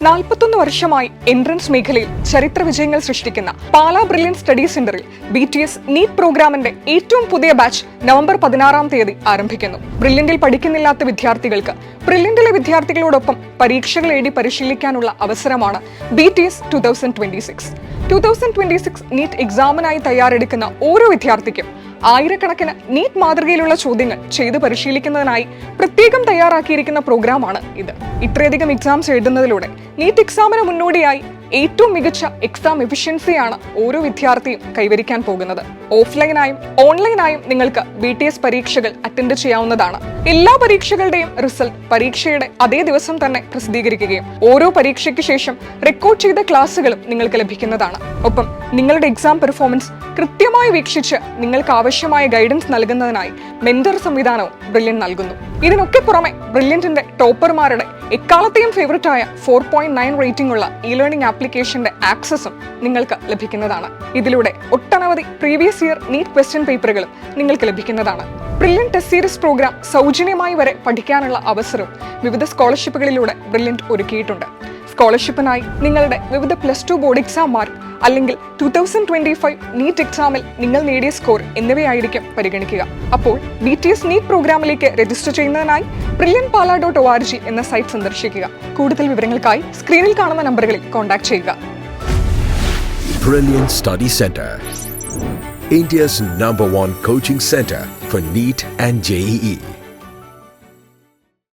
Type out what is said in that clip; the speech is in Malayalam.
41 വർഷമായി എൻട്രൻസ് മേഖലയിൽ ചരിത്ര വിജയങ്ങൾ സൃഷ്ടിക്കുന്ന പാലാ ബ്രില്യന്റ് സ്റ്റഡി സെന്ററിൽ BTS നീറ്റ് പ്രോഗ്രാമിന്റെ ഏറ്റവും പുതിയ ബാച്ച് നവംബർ 16-ാം തീയതി ആരംഭിക്കുന്നു. ബ്രില്യന്റിൽ പഠിക്കുന്നില്ലാത്ത വിദ്യാർത്ഥികൾക്ക് ബ്രില്യന്റിലെ വിദ്യാർത്ഥികളോടൊപ്പം പരീക്ഷകൾ എഴുതി പരിശീലിക്കാനുള്ള അവസരമാണ് BTS 2026. 2026 നീറ്റ് എക്സാമിനായി തയ്യാറെടുക്കുന്ന ഓരോ വിദ്യാർത്ഥിക്കും ആയിരക്കണക്കിന് നീറ്റ് മാതൃകയിലുള്ള ചോദ്യങ്ങൾ ചെയ്ത് പരിശീലിക്കുന്നതിനായി പ്രത്യേകം തയ്യാറാക്കിയിരിക്കുന്ന പ്രോഗ്രാമാണ് ഇത്. ഇത്രയധികം എക്സാംസ് എഴുതുന്നതിലൂടെ നീറ്റ് എക്സാമിന് മുന്നോടിയായി ഏറ്റവും മികച്ച എക്സാം എഫിഷ്യൻസിയാണ് ഓരോ വിദ്യാർത്ഥിയും കൈവരിക്കാൻ പോകുന്നത്. ഓഫ്ലൈനായും ഓൺലൈനായും നിങ്ങൾക്ക് BTS പരീക്ഷകൾ അറ്റൻഡ് ചെയ്യാവുന്നതാണ്. എല്ലാ പരീക്ഷകളുടെയും റിസൾട്ട് പരീക്ഷയുടെ അതേ ദിവസം തന്നെ പ്രസിദ്ധീകരിക്കുകയും ഓരോ പരീക്ഷയ്ക്ക് ശേഷം റെക്കോർഡ് ചെയ്ത ക്ലാസുകളും നിങ്ങൾക്ക് ലഭിക്കുന്നതാണ്. ഒപ്പം നിങ്ങളുടെ എക്സാം പെർഫോമൻസ് കൃത്യമായി വീക്ഷിച്ച് നിങ്ങൾക്ക് ആവശ്യമായ ഗൈഡൻസ് നൽകുന്നതിനായി മെന്റർ സംവിധാനവും ബ്രില്യന്റ് നൽകുന്നു. ഇതിനൊക്കെ പുറമെ ബ്രില്യന്റിന്റെ ടോപ്പർമാരുടെ എക്കാലത്തെയും ഫേവറേറ്റായ 4.9 റേറ്റിംഗ് ഉള്ള ലേണിംഗ് ആപ്ലിക്കേഷന്റെ ആക്സസും നിങ്ങൾക്ക് ലഭിക്കുന്നതാണ്. ഇതിലൂടെ ഒട്ടനവധി പ്രീവിയസ് ഇയർ നീറ്റ് ക്വസ്റ്റ്യൻ പേപ്പറുകളും നിങ്ങൾക്ക് ലഭിക്കുന്നതാണ്. ബ്രില്യന്റ് ടെസ്റ്റ് സീരീസ് പ്രോഗ്രാം സൗജന്യമായി വരെ പഠിക്കാനുള്ള അവസരവും വിവിധ സ്കോളർഷിപ്പുകളിലൂടെ ബ്രില്യന്റ് ഒരുക്കിയിട്ടുണ്ട്. സ്കോളർഷിപ്പിനായി നിങ്ങളുടെ വിവിധ +2 ബോർഡ് എക്സാം മാർക്ക് അല്ലെങ്കിൽ 2025 നീറ്റ് എക്സാമിൽ നിങ്ങൾ നേടിയ സ്കോർ എന്നിവയായിരിക്കും പരിഗണിക്കുക. അപ്പോൾ BTS നീറ്റ് പ്രോഗ്രാമിലേക്ക് രജിസ്റ്റർ ചെയ്യുന്നതിനായി brilliantpala.org എന്ന സൈറ്റ് സന്ദർശിക്കുക. കൂടുതൽ വിവരങ്ങൾക്കായി സ്ക്രീനിൽ കാണുന്ന നമ്പറുകളിൽ കോൺടാക്ട് ചെയ്യുക. Brilliant Study Center, India's #1 coaching center for NEET and JEE.